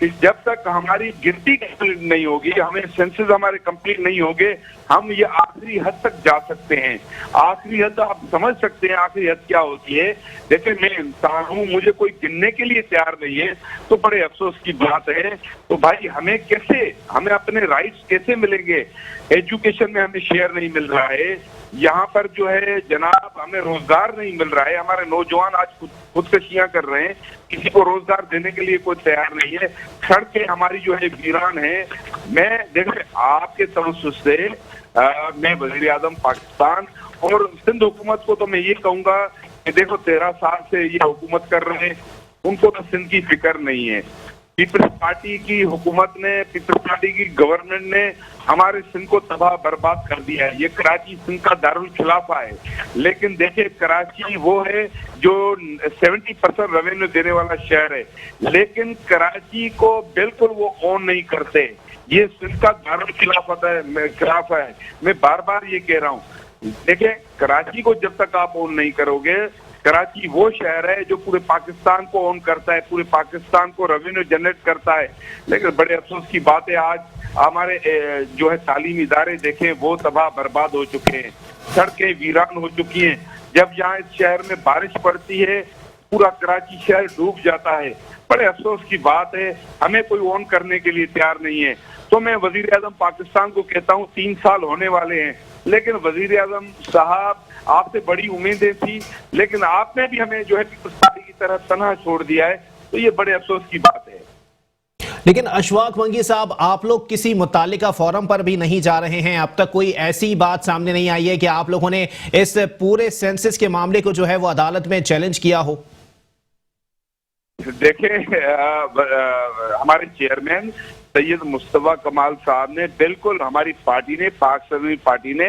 کہ جب تک ہماری گنتی کمپلیٹ نہیں ہوگی, ہمیں سینسز ہمارے کمپلیٹ نہیں ہوگے, ہم یہ آخری حد تک جا سکتے ہیں. آخری حد آپ سمجھ سکتے ہیں آخری حد کیا ہوتی ہے. دیکھیں میں انسان ہوں, مجھے کوئی گننے کے لیے تیار نہیں ہے تو بڑے افسوس کی بات ہے. تو بھائی ہمیں اپنے رائٹس کیسے ملیں گے؟ ایجوکیشن میں ہمیں شیئر نہیں مل رہا ہے, یہاں پر جو ہے جناب ہمیں روزگار نہیں مل رہا ہے. ہمارے نوجوان آج خودکشیاں کر رہے ہیں, کسی کو روزگار دینے کے لیے کوئی تیار نہیں ہے. سڑکیں ہماری جو ہے ویران ہے. میں دیکھیں آپ کے توسط سے میں وزیر اعظم پاکستان اور سندھ حکومت کو تو میں یہ کہوں گا کہ دیکھو 13 سال سے یہ حکومت کر رہے ہیں, ان کو تو سندھ کی فکر نہیں ہے. پیپلز پارٹی کی حکومت نے, پیپلز پارٹی کی گورنمنٹ نے ہمارے سندھ کو تباہ برباد کر دیا ہے. یہ کراچی سندھ کا دارالخلافہ ہے, لیکن دیکھیں کراچی وہ ہے جو 70% ریونیو دینے والا شہر ہے, لیکن کراچی کو بالکل وہ اون نہیں کرتے. یہ سندھ کا دارالخلافہ ہے. میں بار بار یہ کہہ رہا ہوں, دیکھیں کراچی کو جب تک آپ اون نہیں کرو گے, کراچی وہ شہر ہے جو پورے پاکستان کو اون کرتا ہے, پورے پاکستان کو ریونیو جنریٹ کرتا ہے. لیکن بڑے افسوس کی بات ہے آج ہمارے جو ہے تعلیمی ادارے دیکھیں وہ تباہ برباد ہو چکے ہیں, سڑکیں ویران ہو چکی ہیں. جب یہاں اس شہر میں بارش پڑتی ہے پورا کراچی شہر ڈوب جاتا ہے. بڑے افسوس کی بات ہے, ہمیں کوئی اون کرنے کے لیے تیار نہیں ہے. تو میں وزیر اعظم پاکستان کو کہتا ہوں 3 سال ہونے والے ہیں, لیکن وزیر اعظم صاحب آپ سے بڑی امیدیں تھی, لیکن آپ نے بھی ہمیں جو ہے پیپلز پارٹی کی طرح تنہا چھوڑ دیا ہے. تو یہ بڑے افسوس کی بات ہے. لیکن اشفاق منگی صاحب, آپ لوگ کسی متعلقہ فورم پر بھی نہیں جا رہے ہیں. اب تک کوئی ایسی بات سامنے نہیں آئی ہے کہ آپ لوگوں نے اس پورے سینسس کے معاملے کو جو ہے وہ عدالت میں چیلنج کیا ہو؟ دیکھیں ہمارے چیئرمین سید مصطفیٰ کمال صاحب نے بالکل ہماری پارٹی نے, پاک سرزمین پارٹی نے,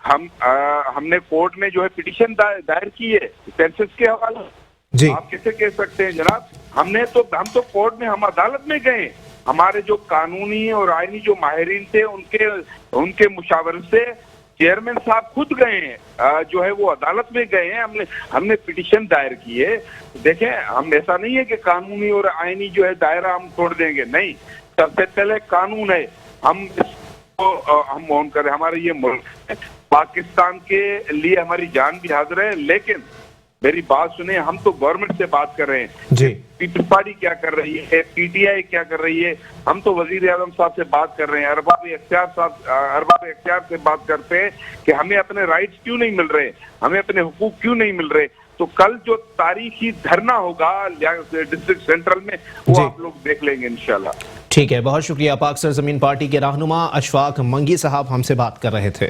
ہم نے کورٹ میں جو ہے پٹیشن دائر کی ہے سینسس کے حوالے. جی آپ کیسے کہہ سکتے ہیں جناب؟ ہم تو کورٹ میں, ہم عدالت میں گئے. ہمارے جو قانونی اور آئینی جو ماہرین تھے ان کے مشاورت سے چیئرمین صاحب خود گئے ہیں, جو ہے وہ عدالت میں گئے ہیں. ہم نے پٹیشن دائر کی ہے. دیکھیں ہم ایسا نہیں ہے کہ قانونی اور آئینی جو ہے دائرہ ہم چھوڑ دیں گے, نہیں. سب سے پہلے قانون ہے, ہم اس کو ہم اون کریں. ہمارے یہ ملک ہے, پاکستان کے لیے ہماری جان بھی حاضر ہے. لیکن میری بات سنیں, ہم تو گورنمنٹ سے بات کر رہے ہیں. جی پیپلز پارٹی کیا کر رہی ہے, پی ٹی آئی کیا کر رہی ہے, ہم تو وزیر اعظم صاحب سے بات کر رہے ہیں. ارباب اختیار سے بات کرتے ہیں کہ ہمیں اپنے رائٹس کیوں نہیں مل رہے, ہمیں اپنے حقوق کیوں نہیں مل رہے. تو کل جو تاریخی دھرنا ہوگا ڈسٹرکٹ سینٹرل میں, وہ آپ لوگ دیکھ لیں گے انشاءاللہ. ٹھیک ہے, بہت شکریہ. پاک سرزمین پارٹی کے رہنما اشفاق منگی صاحب ہم سے بات کر رہے تھے.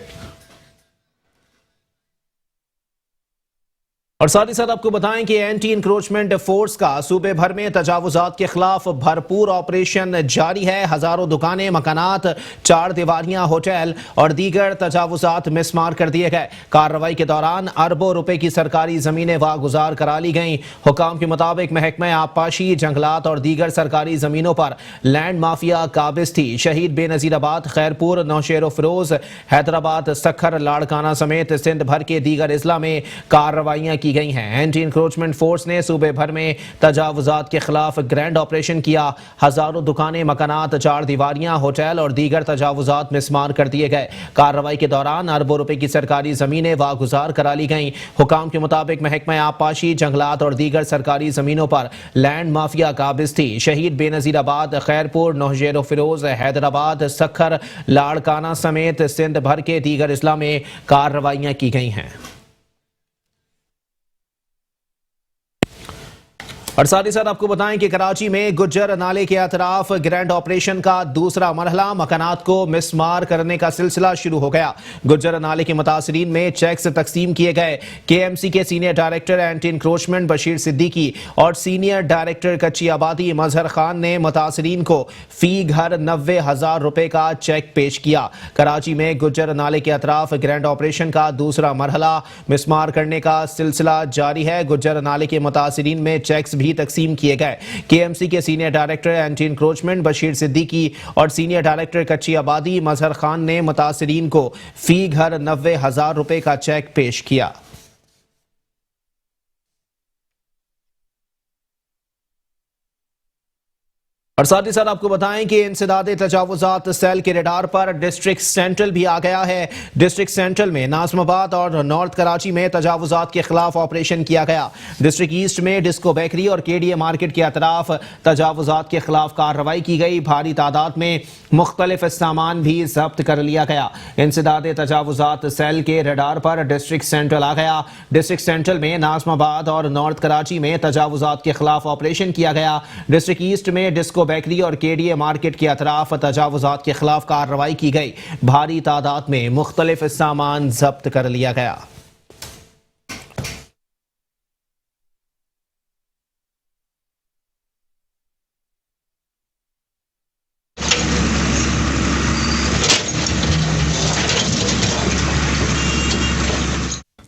اور ساتھ ہی ساتھ آپ کو بتائیں کہ اینٹی انکروچمنٹ فورس کا صوبے بھر میں تجاوزات کے خلاف بھرپور آپریشن جاری ہے. ہزاروں دکانیں, مکانات, 4 دیواریاں, ہوٹل اور دیگر تجاوزات مسمار کر دیے گئے. کارروائی کے دوران اربوں روپے کی سرکاری زمینیں واگزار کرا لی گئیں. حکام کے مطابق محکمہ آبپاشی, جنگلات اور دیگر سرکاری زمینوں پر لینڈ مافیا قابض تھی. شہید بے نظیر آباد, خیرپور, نوشیر و فروز, حیدرآباد, سکھر, لاڑکانہ سمیت سندھ بھر کے دیگر اضلاع میں کارروائیاں کی گئی ہیں. اینٹی انکروچمنٹ فورس نے صوبے بھر میں تجاوزات کے خلاف گرینڈ آپریشن کیا. ہزاروں دکانیں, مکانات, 4 دیواریاں, ہوٹل اور دیگر تجاوزات مسمار کر دیے گئے. کارروائی کے دوران اربوں روپے کی سرکاری زمینیں واگزار کرا لی گئیں. حکام کے مطابق محکمہ آبپاشی, جنگلات اور دیگر سرکاری زمینوں پر لینڈ مافیا قابض تھی. شہید بے نظیر آباد, خیرپور, نوشیر و فروز, حیدرآباد, سکھر, لاڑکانہ سمیت سندھ بھر کے دیگر اضلاع میں کارروائیاں کی گئی ہیں. اور ساتھ ہی ساتھ آپ کو بتائیں کہ کراچی میں گجر نالے کے اطراف گرینڈ آپریشن کا دوسرا مرحلہ, مکانات کو مسمار کرنے کا سلسلہ شروع ہو گیا. گجر نالے کے متاثرین میں چیکس تقسیم کیے گئے. کے ایم سی کے senior director anti encroachment Bashir Siddiqui اور سینئر ڈائریکٹر کچی آبادی مظہر خان نے متاثرین کو فی گھر 90,000 روپے کا چیک پیش کیا. کراچی میں گجر نالے کے اطراف گرینڈ آپریشن کا دوسرا مرحلہ مسمار کرنے کا سلسلہ جاری ہے. گجر نالے کے متاثرین میں چیکس بھی تقسیم کیے گئے. کے ایم سی کے senior director anti encroachment Bashir Siddiqui اور سینئر ڈائریکٹر کچی آبادی مظہر خان نے متاثرین کو فی گھر 90,000 روپے کا چیک پیش کیا. اور ساتھ ہی ساتھ آپ کو بتائیں کہ انسداد تجاوزات سیل کے ریڈار پر ڈسٹرکٹ سینٹرل بھی آ گیا ہے۔ ڈسٹرکٹ سینٹرل میں ناظم آباد اور نارتھ کراچی میں تجاوزات کے خلاف آپریشن کیا گیا۔ ڈسٹرکٹ ایسٹ میں ڈسکو بیکری اور کے ڈی اے مارکیٹ کے اطراف تجاوزات کے خلاف کارروائی کی گئی۔ بھاری تعداد میں مختلف سامان بھی ضبط کر لیا گیا۔ انسداد تجاوزات سیل کے ریڈار پر ڈسٹرکٹ سینٹرل آ گیا۔ ڈسٹرکٹ سینٹرل میں ناظم آباد اور نارتھ کراچی میں تجاوزات کے خلاف آپریشن کیا گیا۔ ڈسٹرکٹ ایسٹ میں ڈسکو بیکری اور کے ڈی اے مارکیٹ کے اطراف تجاوزات کے خلاف کارروائی کی گئی۔ بھاری تعداد میں مختلف سامان ضبط کر لیا گیا۔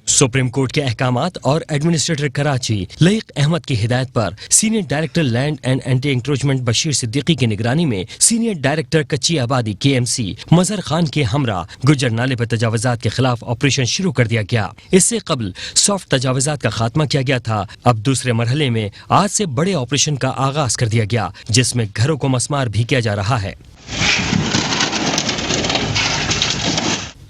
سپریم کورٹ کے احکامات اور ایڈمنسٹریٹر کراچی لائق احمد کی ہدایت پر senior director land and anti encroachment Bashir Siddiqui کی نگرانی میں سینئر ڈائریکٹر کچی آبادی کے ایم سی مظہر خان کے ہمراہ گجر نالے پر تجاوزات کے خلاف آپریشن شروع کر دیا گیا۔ اس سے قبل سافٹ تجاوزات کا خاتمہ کیا گیا تھا۔ اب دوسرے مرحلے میں آج سے بڑے آپریشن کا آغاز کر دیا گیا، جس میں گھروں کو مسمار بھی کیا جا رہا ہے۔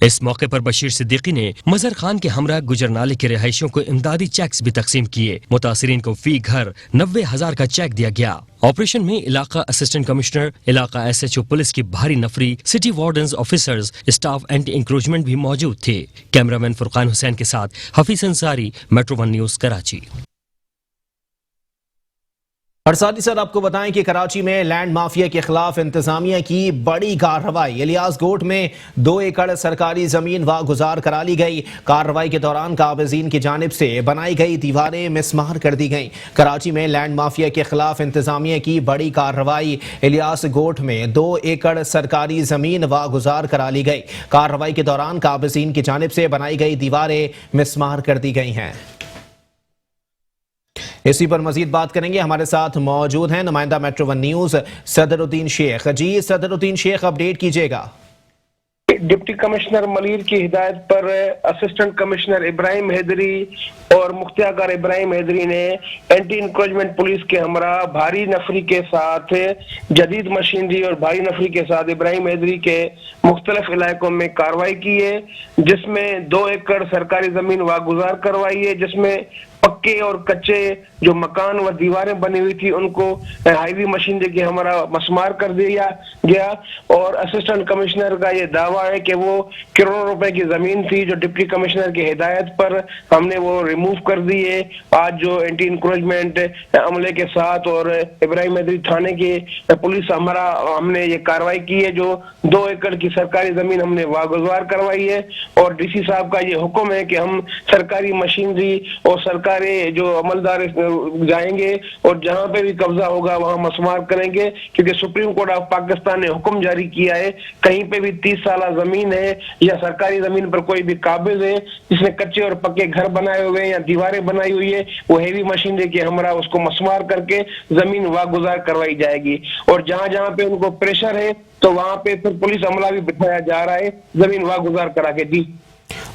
اس موقع پر بشیر صدیقی نے مظہر خان کے ہمراہ گجر نالے کے رہائشیوں کو امدادی چیکس بھی تقسیم کیے۔ متاثرین کو فی گھر 90,000 کا چیک دیا گیا۔ آپریشن میں علاقہ اسسٹنٹ کمشنر، علاقہ ایس ایچ او پولیس کی بھاری نفری، city wardens officers, staff anti encroachment بھی موجود تھے۔ کیمرامین فرقان حسین کے ساتھ حفیظ انصاری، میٹرو 1 نیوز کراچی۔ اور ساتھ ہی ساتھ آپ کو بتائیں کہ کراچی میں لینڈ مافیا کے خلاف انتظامیہ کی بڑی کارروائی۔ الیاس گوٹ میں 2 ایکڑ سرکاری زمین واگزار کرا لی گئی۔ کارروائی کے دوران قابضین کی جانب سے بنائی گئی دیواریں مسمار کر دی گئیں۔ کراچی میں لینڈ مافیا کے خلاف انتظامیہ کی بڑی کارروائی۔ الیاس گوٹ میں 2 ایکڑ سرکاری زمین واگزار کرا لی گئی۔ کارروائی کے دوران قابضین کی جانب سے بنائی گئی دیواریں مسمار کر دی گئی ہیں۔ اسی پر مزید بات کریں گے، ہمارے ساتھ موجود ہیں نمائندہ میٹرو 1 نیوز صدر الدین شیخ۔ جی صدر الدین شیخ، اپڈیٹ کیجیے گا۔ ڈپٹی کمشنر ملیر کی ہدایت پر اسسٹنٹ کمشنر ابراہیم حیدری اور مختیار ابراہیم حیدری نے اینٹی انکروچمنٹ پولیس کے ہمراہ بھاری نفری کے ساتھ جدید مشینری اور بھاری نفری کے ساتھ ابراہیم حیدری کے مختلف علاقوں میں کارروائی کی ہے، جس میں 2 ایکڑ سرکاری زمین واگزار کروائی ہے، جس میں پکے اور کچے جو مکان و دیواریں بنی ہوئی تھی ان کو ہائیوی مشینری کے ہمراہ مسمار کر دیا گیا۔ اور اسسٹنٹ کمشنر کا یہ دعویٰ ہے کہ وہ کروڑوں روپے کی زمین تھی جو ڈپٹی کمشنر کی ہدایت پر ہم نے وہ ریموو کر دی ہے۔ آج جو اینٹی انکروچمنٹ عملے کے ساتھ اور ابراہیم حیدری تھانے کی پولیس ہمراہ ہم نے یہ کارروائی کی ہے، جو 2 ایکڑ کی سرکاری زمین ہم نے واگزار کروائی ہے۔ اور ڈی سی صاحب کا یہ حکم ہے کہ ہم سرکاری مشینری اور سرکاری جو عملدار جائیں گے اور جہاں پہ بھی قبضہ ہوگا وہاں مسمار کریں گے، کیونکہ سپریم کورٹ آف پاکستان نے حکم جاری کیا ہے کہیں پہ بھی 30 سالہ زمین ہے یا سرکاری زمین پر کوئی بھی قابض ہے جس نے کچے اور پکے گھر بنائے ہوئے یا دیواریں بنائی ہوئی ہے، وہ ہیوی مشینری کے ہمراہ اس کو مسمار کر کے زمین واگزار کروائی جائے گی۔ اور جہاں جہاں پہ ان کو پریشر ہے تو وہاں پہ پھر پولیس عملہ بھی بٹھایا جا رہا ہے زمین واگزار کرا کے۔ جی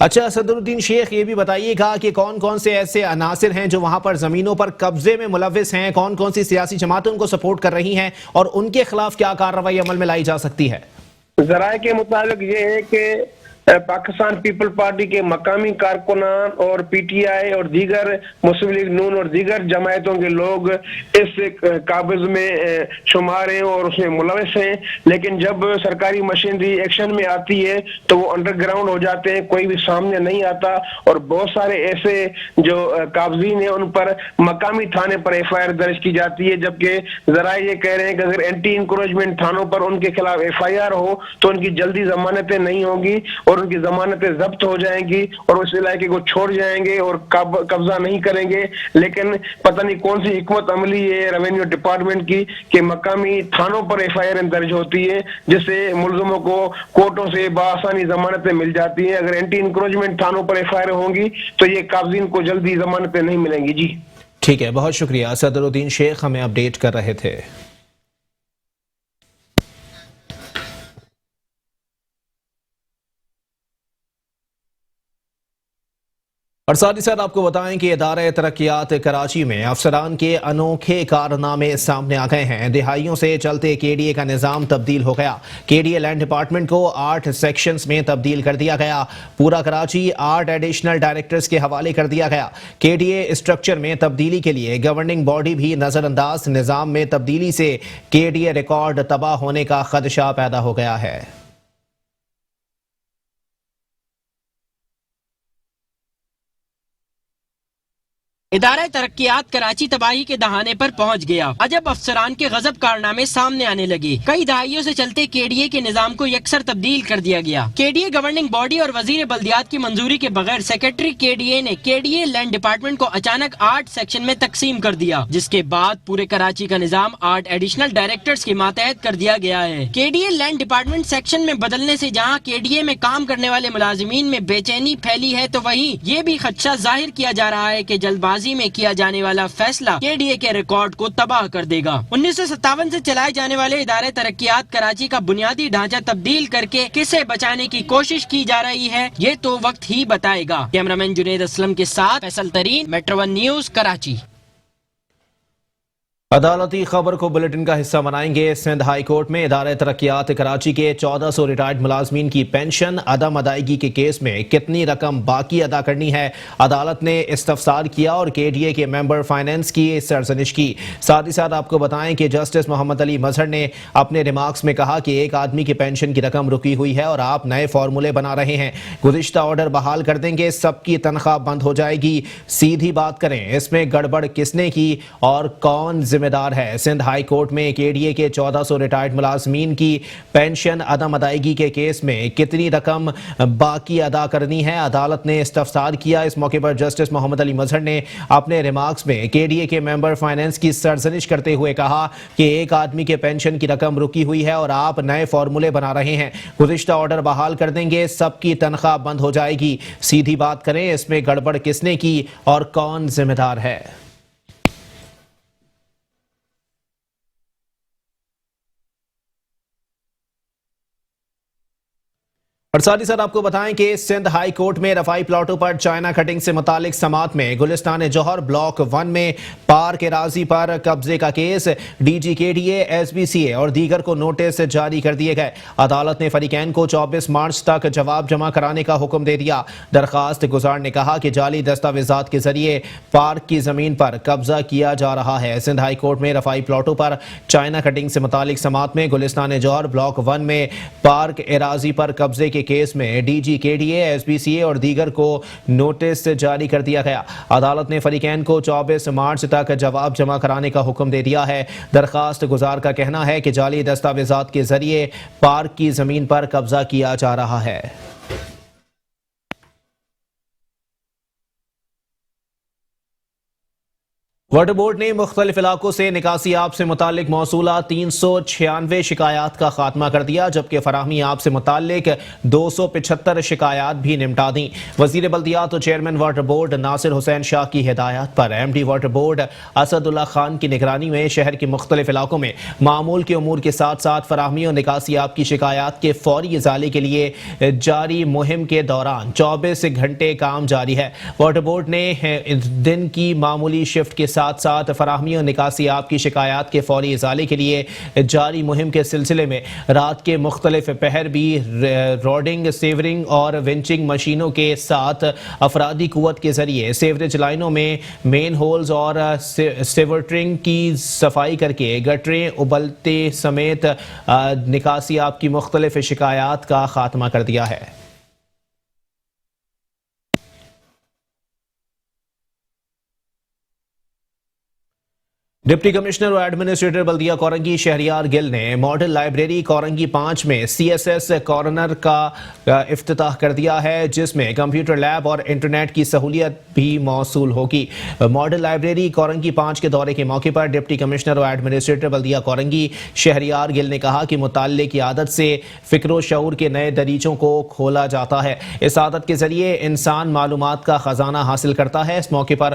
اچھا صدر الدین شیخ، یہ بھی بتائیے گا کہ کون کون سے ایسے عناصر ہیں جو وہاں پر زمینوں پر قبضے میں ملوث ہیں، کون کون سی سیاسی جماعتیں ان کو سپورٹ کر رہی ہیں اور ان کے خلاف کیا کارروائی عمل میں لائی جا سکتی ہے؟ ذرائع کے مطابق یہ ہے کہ پاکستان پیپل پارٹی کے مقامی کارکنان اور پی ٹی آئی اور دیگر مسلم لیگ نون اور دیگر جماعتوں کے لوگ اس قابض میں شمار ہیں اور اس میں ملوث ہیں، لیکن جب سرکاری مشینری ایکشن میں آتی ہے تو وہ انڈر گراؤنڈ ہو جاتے ہیں، کوئی بھی سامنے نہیں آتا۔ اور بہت سارے ایسے جو قابضین ہیں ان پر مقامی تھانے پر ایف آئی آر درج کی جاتی ہے، جبکہ ذرائع یہ کہہ رہے ہیں کہ اگر اینٹی انکروچمنٹ تھانوں پر ان کے خلاف ایف آئی آر ہو تو ان کی جلدی ضمانتیں نہیں ہوں گی اور ان کی ضمانتیں ضبط ہو جائیں گی اور اس علاقے کو چھوڑ جائیں گے اور قبضہ نہیں کریں گے۔ لیکن پتہ نہیں کون سی حکمت عملی ہے ریونیو ڈپارٹمنٹ کی کہ مقامی تھانوں پر ایف آئی آر درج ہوتی ہے، جس سے ملزموں کو کورٹوں سے بآسانی ضمانتیں مل جاتی ہیں۔ اگر اینٹی انکروچمنٹ تھانوں پر ایف آئی آر ہوں گی تو یہ قابضین کو جلدی ضمانتیں نہیں ملیں گی۔ جی ٹھیک ہے، بہت شکریہ صدر الدین شیخ، ہمیں اپڈیٹ کر رہے تھے۔ اور ساتھ ہی ساتھ آپ کو بتائیں کہ ادارہ ترقیات کراچی میں افسران کے انوکھے کارنامے سامنے آ گئے ہیں۔ دہائیوں سے چلتے کے ڈی اے کا نظام تبدیل ہو گیا۔ کے ڈی اے لینڈ ڈپارٹمنٹ کو 8 سیکشنز میں تبدیل کر دیا گیا۔ پورا کراچی 8 ایڈیشنل ڈائریکٹرز کے حوالے کر دیا گیا۔ کے ڈی اے اسٹرکچر میں تبدیلی کے لیے گورننگ باڈی بھی نظر انداز۔ نظام میں تبدیلی سے کے ڈی اے ریکارڈ تباہ ہونے کا خدشہ پیدا ہو گیا ہے۔ ادارہ ترقیات کراچی تباہی کے دہانے پر پہنچ گیا۔ عجب افسران کے غضب کارنامے سامنے آنے لگے۔ کئی دہائیوں سے چلتے کے ڈی اے کے نظام کو یکسر تبدیل کر دیا گیا۔ کے ڈی اے گورننگ باڈی اور وزیر بلدیات کی منظوری کے بغیر سیکرٹری کے ڈی اے نے کے ڈی اے لینڈ ڈپارٹمنٹ کو اچانک 8 سیکشن میں تقسیم کر دیا، جس کے بعد پورے کراچی کا نظام 8 ایڈیشنل ڈائریکٹرز کے ماتحت کر دیا گیا ہے۔ K D A land department section میں بدلنے سے جہاں کے ڈی اے میں کام کرنے والے ملازمین میں بے چینی پھیلی ہے، تو وہیں یہ بھی خدشہ ظاہر کیا جا رہا ہے کہ جلد بازی میں کیا جانے والا فیصلہ کے ڈی اے کے ریکارڈ کو تباہ کر دے گا۔ 1957 سے چلائے جانے والے ادارے ترقیات کراچی کا بنیادی ڈھانچہ تبدیل کر کے کسے بچانے کی کوشش کی جا رہی ہے، یہ تو وقت ہی بتائے گا۔ کیمرامین جنید اسلم کے ساتھ فیصل ترین، میٹرو 1 نیوز، کراچی۔ عدالتی خبر کو بلیٹن کا حصہ بنائیں گے۔ سندھ ہائی کورٹ میں ادارہ ترقیات کراچی کے 1400 ریٹائرڈ ملازمین کی پینشن عدم ادائیگی کے کیس میں کتنی رقم باقی ادا کرنی ہے، عدالت نے استفسار کیا اور کے ڈی اے کے ممبر فائنینس کی سرزنش کی۔ ساتھ ہی ساتھ آپ کو بتائیں کہ جسٹس محمد علی مظہر نے اپنے ریمارکس میں کہا کہ ایک آدمی کی پینشن کی رقم رکی ہوئی ہے اور آپ نئے فارمولے بنا رہے ہیں۔ گزشتہ آرڈر بحال کر دیں گے، سب کی تنخواہ بند ہو جائے گی۔ سیدھی بات کریں، اس میں گڑبڑ کس نے کی اور کون ذمہ دار ہے؟ سندھ ہائی کورٹ میں کے ڈی اے کے 1400 ریٹائرڈ ملازمین کی پینشن عدم ادائیگی کے کیس میں کتنی رقم باقی ادا کرنی ہے، عدالت نے استفسار کیا۔ اس موقع پر جسٹس محمد علی مظہر نے اپنے ریمارکس میں کے ڈی اے کے ممبر فائنینس کی سرزنش کرتے ہوئے کہا کہ ایک آدمی کے پینشن کی رقم رکی ہوئی ہے اور آپ نئے فارمولے بنا رہے ہیں۔ گزشتہ آرڈر بحال کر دیں گے، سب کی تنخواہ بند ہو جائے گی۔ سیدھی بات کریں، اس میں گڑبڑ کس نے کی اور کون ذمہ دار ہے؟ اور ساتھ ہی ساتھ آپ کو بتائیں کہ سندھ ہائی کورٹ میں رفائی پلاٹوں پر چائنا کٹنگ سے متعلق سماعت میں گلستان جوہر بلاک 1 میں پارک اراضی پر قبضے کا case, D G K D A, S B C A اور دیگر کو نوٹس جاری کر دیے گئے۔ عدالت نے فریقین کو 24 مارچ تک جواب جمع کرانے کا حکم دے دیا۔ درخواست گزار نے کہا کہ جعلی دستاویزات کے ذریعے پارک کی زمین پر قبضہ کیا جا رہا ہے۔ سندھ ہائی کورٹ میں رفائی پلاٹوں پر چائنا کٹنگ سے متعلق سماعت میں گلستان جوہر بلاک 1 میں پارک اراضی پر قبضے کے کیس میں D G K D A, S B C A اور دیگر کو نوٹس جاری کر دیا گیا۔ عدالت نے فریقین کو 24 مارچ تک جواب جمع کرانے کا حکم دے دیا ہے۔ درخواست گزار کا کہنا ہے کہ جعلی دستاویزات کے ذریعے پارک کی زمین پر قبضہ کیا جا رہا ہے۔ واٹر بورڈ نے مختلف علاقوں سے نکاسی آب سے متعلق موصولہ 396 شکایات کا خاتمہ کر دیا، جبکہ فراہمی آب سے متعلق 275 شکایات بھی نمٹا دیں۔ وزیر بلدیات اور chairman water board Nasir Hussain Shah کی ہدایات پر M D water board Asad Ullah Khan کی نگرانی میں شہر کے مختلف علاقوں میں معمول کے امور کے ساتھ ساتھ فراہمی اور نکاسی آب کی شکایات کے فوری ازالے کے لیے جاری مہم کے دوران 24 گھنٹے کام جاری ہے۔ واٹر بورڈ نے دن کی معمولی شفٹ کے ساتھ ساتھ فراہمی اور نکاسی آب کی شکایات کے فوری ازالے کے لیے جاری مہم کے سلسلے میں رات کے مختلف پہر بھی روڈنگ، سیورنگ اور ونچنگ مشینوں کے ساتھ افرادی قوت کے ذریعے سیوریج لائنوں میں مین ہولز اور سیورٹرنگ کی صفائی کر کے گٹریں ابلتے سمیت نکاسی آب کی مختلف شکایات کا خاتمہ کر دیا ہے۔ ڈپٹی کمشنر اور ایڈمنسٹریٹر بلدیہ کورنگی شہریار گل نے ماڈل لائبریری کورنگی 5 میں سی ایس ایس کارنر کا افتتاح کر دیا ہے، جس میں کمپیوٹر لیب اور انٹرنیٹ کی سہولیت بھی موصول ہوگی۔ ماڈل لائبریری کورنگی 5 کے دورے کے موقع پر ڈپٹی کمشنر اور ایڈمنسٹریٹر بلدیہ کورنگی شہریار گل نے کہا کہ مطالعے کی عادت سے فکر و شعور کے نئے دریچوں کو کھولا جاتا ہے۔ اس عادت کے ذریعے انسان معلومات کا خزانہ حاصل کرتا ہے۔ اس موقع پر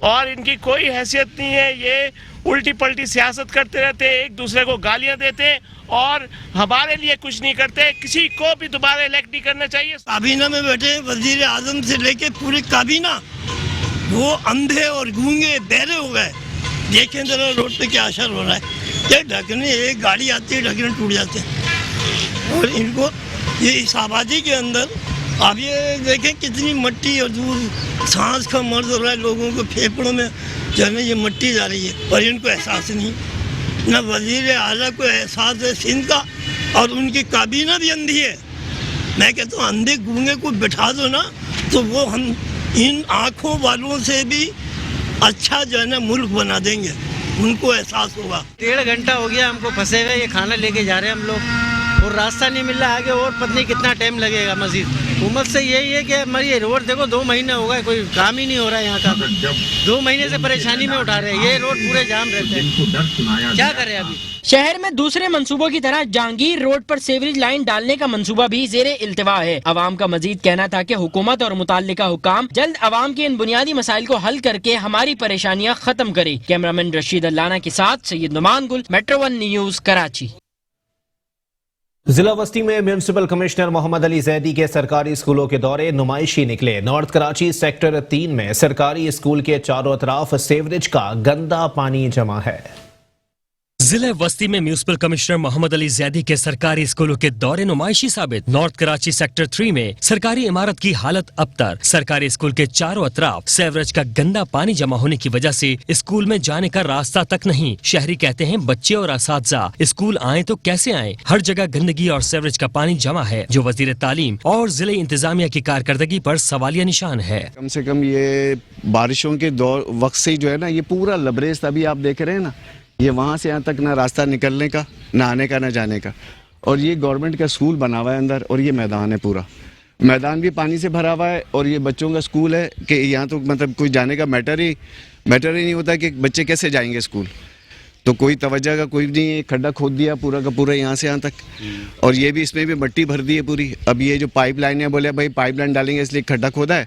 اور ان کی کوئی حیثیت نہیں ہے. یہ الٹی پلٹی سیاست کرتے رہتے ہیں, ایک دوسرے کو گالیاں دیتے ہیں اور ہمارے لیے کچھ نہیں کرتے. کسی کو بھی دوبارہ الیکٹ نہیں کرنا چاہیے. کابینہ میں بیٹھے وزیر اعظم سے لے کے پورے کابینہ وہ اندھے اور گونگے بہرے ہو گئے. دیکھیں ذرا روڈ پہ کیا اثر ہو رہا ہے. یہ ڈھکنے, ایک گاڑی آتی ہے ڈھکنے ٹوٹ جاتے ہیں. اور ان کو یہ اس آبادی کے اندر آپ یہ دیکھیں کتنی مٹی اور دور سانس کا مرض ہو رہا ہے لوگوں کو, پھیپھڑوں میں جو ہے نا یہ مٹی جا رہی ہے اور ان کو احساس نہیں. نہ وزیر اعلیٰ کو احساس ہے سندھ کا, اور ان کی کابینہ بھی اندھی ہے. میں کہتا ہوں اندھے گونگے کو بٹھا دو نا تو وہ ہم ان آنکھوں والوں سے بھی اچھا جو ہے نا ملک بنا دیں گے, ان کو احساس ہوگا. 1.5 گھنٹہ ہو گیا ہم کو پھنسے ہوئے, یہ کھانا لے کے جا رہے ہیں ہم لوگ اور راستہ نہیں مل رہا آگے, اور پتہ نہیں کتنا ٹائم لگے گا. مزید حکومت سے یہی ہے کہ ہماری یہ روڈ دیکھو 2 مہینے ہو گئے کوئی کام ہی نہیں ہو رہا ہے یہاں کا. 2 مہینے سے پریشانی میں اٹھا رہے ہیں, یہ روڈ پورے جام رہتے ہیں. کیا کریں ابھی؟ شہر میں دوسرے منصوبوں کی طرح جہانگیر روڈ پر سیوریج لائن ڈالنے کا منصوبہ بھی زیر التوا ہے. عوام کا مزید کہنا تھا کہ حکومت اور متعلقہ حکام جلد عوام کے ان بنیادی مسائل کو حل کر کے ہماری پریشانیاں ختم کرے. کیمرامین رشید اللہ کے ساتھ سید نعمان گل, میٹرو 1 نیوز, کراچی. ضلع وسطی میں میونسپل کمشنر محمد علی زیدی کے سرکاری اسکولوں کے دورے نمائشی نکلے. نارتھ کراچی سیکٹر 3 میں سرکاری اسکول کے چاروں طرف سیوریج کا گندا پانی جمع ہے. ضلع وسطی میں میونسپل کمشنر محمد علی زیدی کے سرکاری اسکولوں کے دورے نمائشی ثابت. نارتھ کراچی سیکٹر 3 میں سرکاری عمارت کی حالت ابتر. سرکاری اسکول کے چاروں اطراف سیوریج کا گندا پانی جمع ہونے کی وجہ سے اسکول میں جانے کا راستہ تک نہیں. شہری کہتے ہیں بچے اور اساتذہ اسکول آئیں تو کیسے آئیں, ہر جگہ گندگی اور سیوریج کا پانی جمع ہے جو وزیر تعلیم اور ضلع انتظامیہ کی کارکردگی پر سوالیہ نشان ہے. کم سے کم یہ بارشوں کے وقت سے جو ہے نا یہ پورا لبریز ابھی آپ دیکھ رہے ہیں نا, یہ وہاں سے یہاں تک نہ راستہ نکلنے کا, نہ آنے کا, نہ جانے کا. اور یہ گورنمنٹ کا اسکول بنا ہوا ہے اندر, اور یہ میدان ہے, پورا میدان بھی پانی سے بھرا ہوا ہے. اور یہ بچوں کا اسکول ہے کہ یہاں تو مطلب کوئی جانے کا میٹر ہی نہیں ہوتا کہ بچے کیسے جائیں گے اسکول. تو کوئی توجہ کا کوئی نہیں. کھڈا کھود دیا پورا کا پورا یہاں سے یہاں تک, اور یہ بھی اس میں بھی مٹی بھر دی ہے پوری. اب یہ جو پائپ لائن ہے, بولے بھائی پائپ لائن ڈالیں گے اس لیے کھڈا کھودا ہے,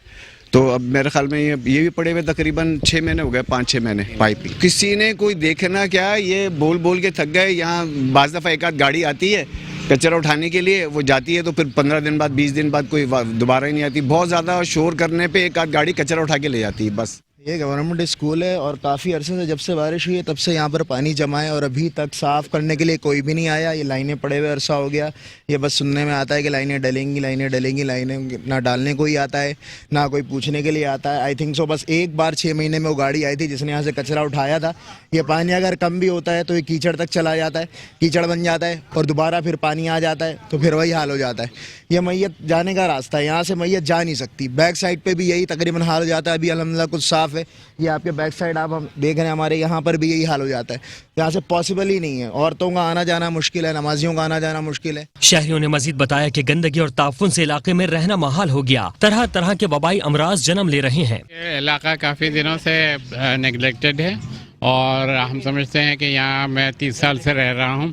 تو اب میرے خیال میں یہ بھی پڑے ہوئے تقریباً 6 مہینے ہو گئے, 5-6 مہینے پائپ. کسی نے کوئی دیکھنا کیا, یہ بول کے تھک گئے. یہاں بعض دفعہ ایک آدھ گاڑی آتی ہے کچرا اٹھانے کے لیے, وہ جاتی ہے تو پھر 15 دن بعد 20 دن بعد کوئی دوبارہ ہی نہیں آتی. بہت زیادہ شور کرنے پہ ایک آدھ گاڑی کچرا اٹھا کے لے جاتی ہے بس. یہ گورنمنٹ اسکول ہے اور کافی عرصے سے جب سے بارش ہوئی ہے تب سے یہاں پر پانی جمع ہے, اور ابھی تک صاف کرنے کے لیے کوئی بھی نہیں آیا. یہ لائنیں پڑے ہوئے عرصہ ہو گیا. یہ بس سننے میں آتا ہے کہ لائنیں ڈلیں گی, لائنیں نہ ڈالنے کو ہی آتا ہے نہ کوئی پوچھنے کے لیے آتا ہے. آئی تھنک سو بس ایک بار 6 مہینے میں وہ گاڑی آئی تھی جس نے یہاں سے کچرا اٹھایا تھا. یہ پانی اگر کم بھی ہوتا ہے تو یہ کیچڑ تک چلا جاتا ہے, کیچڑ بن جاتا ہے اور دوبارہ پھر پانی آ جاتا ہے تو پھر وہی حال ہو جاتا ہے. یہ میت جانے کا راستہ ہے, یہاں سے میت جا نہیں سکتی. بیک سائڈ پہ بھی یہی تقریباً حال ہو جاتا ہے. ابھی الحمدللہ کچھ صاف ہے. یہ آپ کے بیک سائڈ آپ ہم دیکھ رہے ہیں, ہمارے یہاں پر بھی یہی حال ہو جاتا ہے. یہاں سے پاسبل ہی نہیں ہے. عورتوں کا آنا جانا مشکل ہے, نمازیوں کا آنا جانا مشکل ہے. شہریوں نے مزید بتایا کہ گندگی اور تعفن سے علاقے میں رہنا محال ہو گیا. طرح طرح کے وبائی امراض جنم لے رہے ہیں. علاقہ کافی دنوں سے نیگلیکٹڈ ہے, اور ہم سمجھتے ہیں کہ یہاں میں 30 سال سے رہ رہا ہوں,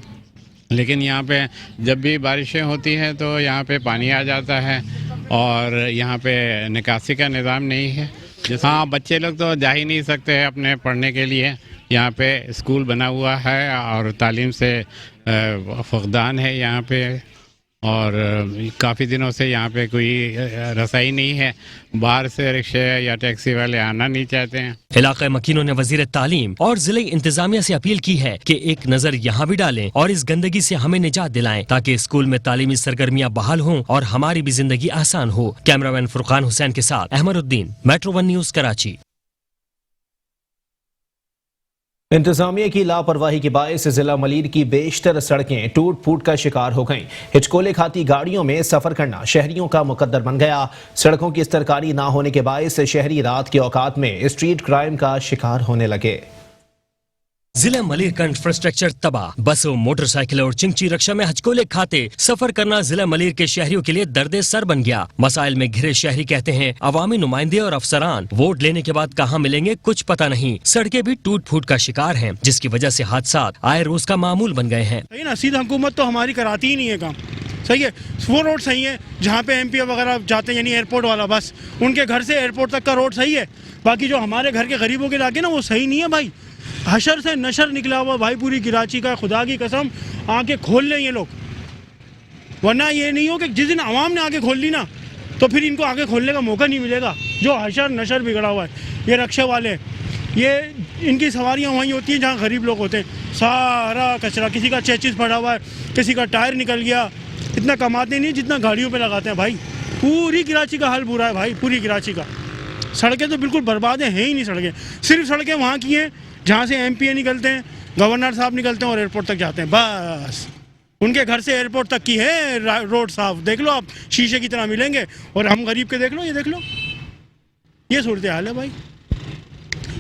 لیکن یہاں پہ جب بھی بارشیں ہوتی ہیں تو یہاں پہ پانی آ جاتا ہے, اور یہاں پہ نکاسی کا نظام نہیں ہے. ہاں, بچے لوگ تو جا ہی نہیں سکتے ہیں اپنے پڑھنے کے لیے. یہاں پہ اسکول بنا ہوا ہے اور تعلیم سے فقدان ہے یہاں پہ, اور کافی دنوں سے یہاں پہ کوئی رسائی نہیں ہے. باہر سے رکشے یا ٹیکسی والے آنا نہیں چاہتے ہیں. علاقہ مکینوں نے وزیر تعلیم اور ضلع انتظامیہ سے اپیل کی ہے کہ ایک نظر یہاں بھی ڈالیں اور اس گندگی سے ہمیں نجات دلائیں تاکہ اسکول میں تعلیمی سرگرمیاں بحال ہوں اور ہماری بھی زندگی آسان ہو. کیمرامین فرقان حسین کے ساتھ احمد الدین, میٹرو 1 نیوز, کراچی. انتظامیہ کی لاپرواہی کے باعث ضلع ملیر کی بیشتر سڑکیں ٹوٹ پھوٹ کا شکار ہو گئیں. ہچکولے کھاتی گاڑیوں میں سفر کرنا شہریوں کا مقدر بن گیا. سڑکوں کی استرکاری نہ ہونے کے باعث شہری رات کے اوقات میں اسٹریٹ کرائم کا شکار ہونے لگے. ضلع ملیر کا انفراسٹرکچر تباہ. بسوں, موٹر سائیکل اور چنگچی رکشا میں ہچکولے کھاتے سفر کرنا ضلع ملیر کے شہریوں کے لیے درد سر بن گیا. مسائل میں گھرے شہری کہتے ہیں عوامی نمائندے اور افسران ووٹ لینے کے بعد کہاں ملیں گے کچھ پتہ نہیں. سڑکیں بھی ٹوٹ پھوٹ کا شکار ہیں جس کی وجہ سے حادثات آئے روز کا معمول بن گئے ہیں. سیدھا حکومت تو ہماری کراتی ہی نہیں ہے کام. صحیح ہے, وہ روڈ صحیح ہے جہاں پہ ایم پی وغیرہ جاتے ہیں, یعنی ایئرپورٹ والا, بس ان کے گھر سے ایئرپورٹ تک کا روڈ صحیح ہے. باقی جو ہمارے گھر کے غریبوں کے علاقے نا وہ صحیح نہیں ہے بھائی. حشر سے نشر نکلا ہوا بھائی پوری کراچی کا, خدا کی قسم آنکھیں کھول لیں یہ لوگ, ورنہ یہ نہیں ہو کہ جس دن عوام نے آنکھیں کھول لی نا تو پھر ان کو آنکھیں کھولنے کا موقع نہیں ملے گا. جو حشر نشر بگڑا ہوا ہے یہ رکشے والے, یہ ان کی سواریاں وہیں ہوتی ہیں جہاں غریب لوگ ہوتے ہیں. سارا کچرا, کسی کا چیچز پڑا ہوا ہے, کسی کا ٹائر نکل گیا, اتنا کماتے نہیں جتنا گاڑیوں پہ لگاتے ہیں بھائی. پوری کراچی کا حال برا ہے بھائی, پوری کراچی کا. سڑکیں تو بالکل برباد ہیں ہی نہیں سڑکیں. صرف سڑکیں وہاں کی ہیں جہاں سے ایم پی اے نکلتے ہیں, گورنر صاحب نکلتے ہیں اور ایئرپورٹ تک جاتے ہیں, بس ان کے گھر سے ایئرپورٹ تک کی ہے روڈ صاف. دیکھ لو آپ, شیشے کی طرح ملیں گے. اور ہم غریب کے دیکھ لو, یہ دیکھ لو, یہ صورتحال ہے بھائی.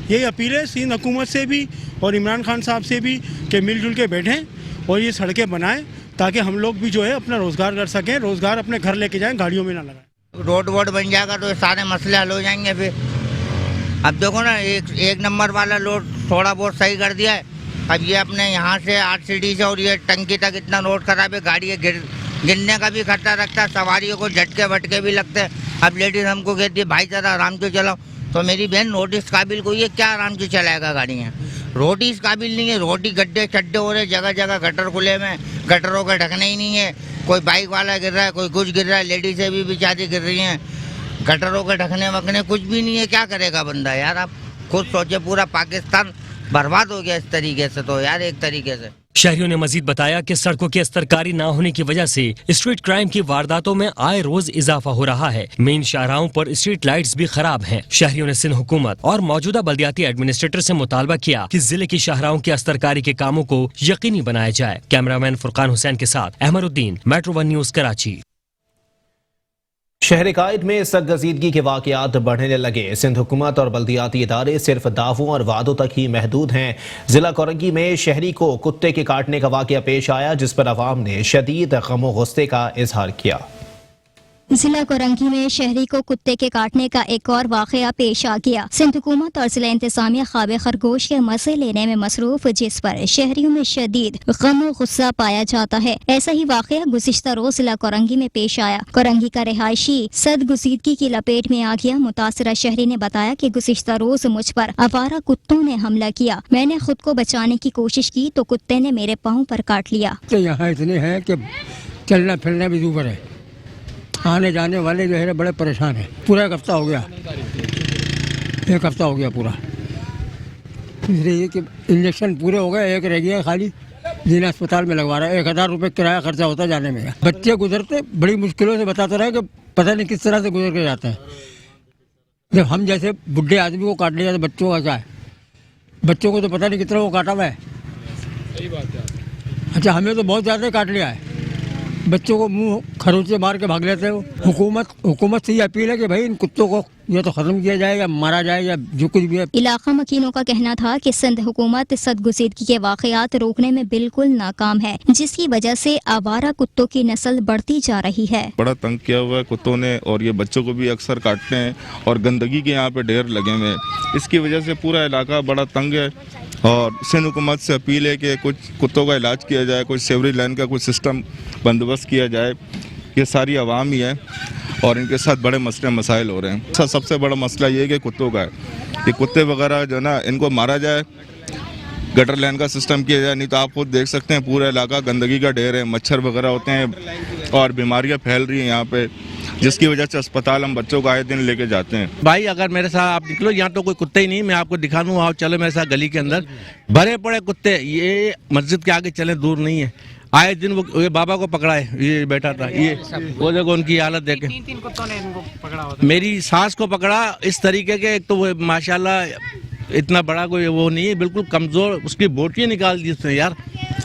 یہی اپیل ہے سندھ حکومت سے بھی اور عمران خان صاحب سے بھی کہ مل جل کے بیٹھیں اور یہ سڑکیں بنائیں تاکہ ہم لوگ بھی جو ہے اپنا روزگار کر سکیں, روزگار اپنے گھر لے کے جائیں, گاڑیوں میں نہ لگائیں. روڈ ووڈ بن جائے گا تو سارے مسئلے حل ہو جائیں گے. پھر اب دیکھو نا, ایک نمبر والا روڈ تھوڑا بہت صحیح کر دیا ہے. اب یہ اپنے یہاں سے RCD سے اور یہ ٹنکی تک اتنا روڈ خراب ہے, گاڑی گرنے کا بھی خطرہ رکھتا ہے, سواریوں کو جھٹکے وٹکے بھی لگتے ہیں. اب لیڈیز ہم کو کہتی ہے بھائی ذرا آرام سے چلاؤ, تو میری بہن روڈ اس قابل کوئی ہے کیا آرام سے چلائے گا گاڑیاں. روڈ اس قابل نہیں ہے, روڈ ہی گڈھے چڈے ہو رہے, جگہ جگہ گٹر کھلے میں, گٹروں کا ڈھکنے ہی نہیں ہے. کوئی بائک والا گر رہا ہے, کوئی کچھ گر رہا ہے, لیڈیزیں بھی بیچاری گر رہی ہیں, گٹروں کے ڈھکنے وکنے کچھ بھی نہیں ہے. کیا کرے گا بندہ یار, آپ خود سوچے. پورا پاکستان برباد ہو گیا اس طریقے سے, تو یار ایک طریقے سے. شہریوں نے مزید بتایا کہ سڑکوں کی استرکاری نہ ہونے کی وجہ سے اسٹریٹ کرائم کی وارداتوں میں آئے روز اضافہ ہو رہا ہے. مین شاہراہوں پر اسٹریٹ لائٹس بھی خراب ہیں. شہریوں نے سندھ حکومت اور موجودہ بلدیاتی ایڈمنسٹریٹر سے مطالبہ کیا کہ ضلع کی شاہراہوں کی استرکاری کے کاموں کو یقینی بنایا جائے. کیمرہ مین فرقان حسین کے ساتھ احمد الدین, میٹرو 1 نیوز کراچی. شہر قائد میں سرگزیدگی کے واقعات بڑھنے لگے. سندھ حکومت اور بلدیاتی ادارے صرف دعووں اور وعدوں تک ہی محدود ہیں. ضلع کورنگی میں شہری کو کتے کے کاٹنے کا واقعہ پیش آیا جس پر عوام نے شدید غم و غصے کا اظہار کیا. ضلع کورنگی میں شہری کو کتے کے کاٹنے کا ایک اور واقعہ پیش آ گیا. سندھ حکومت اور ضلع انتظامیہ خواب خرگوش کے مزے لینے میں مصروف, جس پر شہریوں میں شدید غم و غصہ پایا جاتا ہے. ایسا ہی واقعہ گزشتہ روز ضلع کورنگی میں پیش آیا. کورنگی کا رہائشی سرگزیدگی کی لپیٹ میں آ گیا. متاثرہ شہری نے بتایا کہ گزشتہ روز مجھ پر آوارہ کتوں نے حملہ کیا. میں نے خود کو بچانے کی کوشش کی تو کتے نے میرے پاؤں پر کاٹ لیا. یہاں اتنے ہیں کہ چلنا پھرنا بھی دوبر ہے, آنے جانے والے جو ہے بڑے پریشان ہیں. پورا ایک ہفتہ ہو گیا پورا. اس لیے کہ انجیکشن پورے ہو گئے, ایک رہ گیا خالی, جن اسپتال میں لگوا رہا ہے. 1000 روپے کرایہ خرچہ ہوتا جانے میں. بچے گزرتے بڑی مشکلوں سے بتاتا رہا کہ پتہ نہیں کس طرح سے گزر کے جاتے ہیں. جب ہم جیسے بڈھے آدمی کو کاٹ لیا تو بچوں کا کیا ہے, بچوں کو تو پتہ نہیں کتنا وہ کاٹا ہوا ہے. صحیح بات ہے. اچھا ہمیں تو بہت زیادہ کاٹ لیا ہے. بچوں کو منہ خروچے مار کے بھاگ لیتے ہیں. حکومت سے یہ اپیل ہے کہ بھائی ان کتوں کو یا تو ختم کیا جائے یا مارا جائے یا جو کچھ بھی ہے. علاقہ مکینوں کا کہنا تھا کہ سندھ حکومت سرگزیدگی کے واقعات روکنے میں بالکل ناکام ہے, جس کی وجہ سے آوارہ کتوں کی نسل بڑھتی جا رہی ہے. بڑا تنگ کیا ہوا ہے کتوں نے, اور یہ بچوں کو بھی اکثر کاٹتے ہیں, اور گندگی کے یہاں پہ ڈھیر لگے ہوئے ہیں. اس کی وجہ سے پورا علاقہ بڑا تنگ ہے. اور سندھ حکومت سے اپیل ہے کہ کچھ کتوں کا علاج کیا جائے, کچھ سیوریج لائن کا کچھ سسٹم بندوبست کیا جائے. یہ ساری عوام ہی ہے اور ان کے ساتھ بڑے مسئلے مسائل ہو رہے ہیں. سب سے بڑا مسئلہ یہ ہے کہ کتوں کا ہے. یہ کتے وغیرہ جو ہے نا ان کو مارا جائے, گٹر لائن کا سسٹم کیا جائے. نہیں تو آپ خود دیکھ سکتے ہیں پورا علاقہ گندگی کا ڈھیر ہے, مچھر وغیرہ ہوتے ہیں اور بیماریاں پھیل رہی ہیں یہاں پہ, جس کی وجہ سے اسپتال ہم بچوں کو آئے دن لے کے جاتے ہیں. بھائی اگر میرے ساتھ آپ نکلو, یہاں تو کوئی کتے ہی نہیں, میں آپ کو دکھا دوں, آپ چلو میرے ساتھ گلی کے اندر بھرے پڑے کتے. یہ مسجد کے آگے چلے دور نہیں ہے. آئے دن وہ بابا کو پکڑا ہے, یہ بیٹھا تھا, یہ وہ دیکھو ان کی حالت دیکھیں. میری سانس کو پکڑا اس طریقے کے, ایک تو وہ ماشاءاللہ اتنا بڑا کوئی وہ نہیں ہے, بالکل کمزور, اس کی بوٹیاں نکال دی اس نے یار.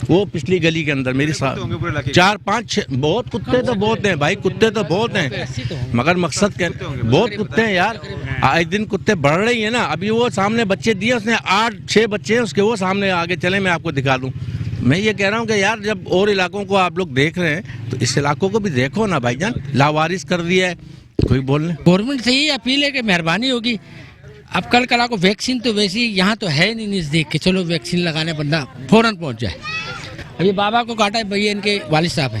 وہ پچھلی گلی کے اندر میری 4 5 6 بہت کتے تو بہت ہیں بھائی, کتے تو بہت ہیں, مگر مقصد کیا بہت کتے ہیں یار. آئے دن کتے بڑھ رہی ہیں نا. ابھی وہ سامنے بچے دیے اس نے, 8 6 بچے ہیں اس کے, وہ سامنے آگے چلے میں آپ کو دکھا دوں. میں یہ کہہ رہا ہوں کہ یار جب اور علاقوں کو آپ لوگ دیکھ رہے ہیں تو اس علاقوں کو بھی دیکھو نا بھائی جان. لاوارث کر دیا ہے کوئی بولنے. گورنمنٹ سے یہ اپیل ہے کہ مہربانی ہوگی. اب کل کلا کو ویکسین تو ویسی یہاں تو ہے نہیں نزدیک کہ چلو ویکسین لگانے بندہ فوراً پہنچ جائے. ابھی بابا کو کاٹا ہے بھائی, ان کے والد صاحب ہیں,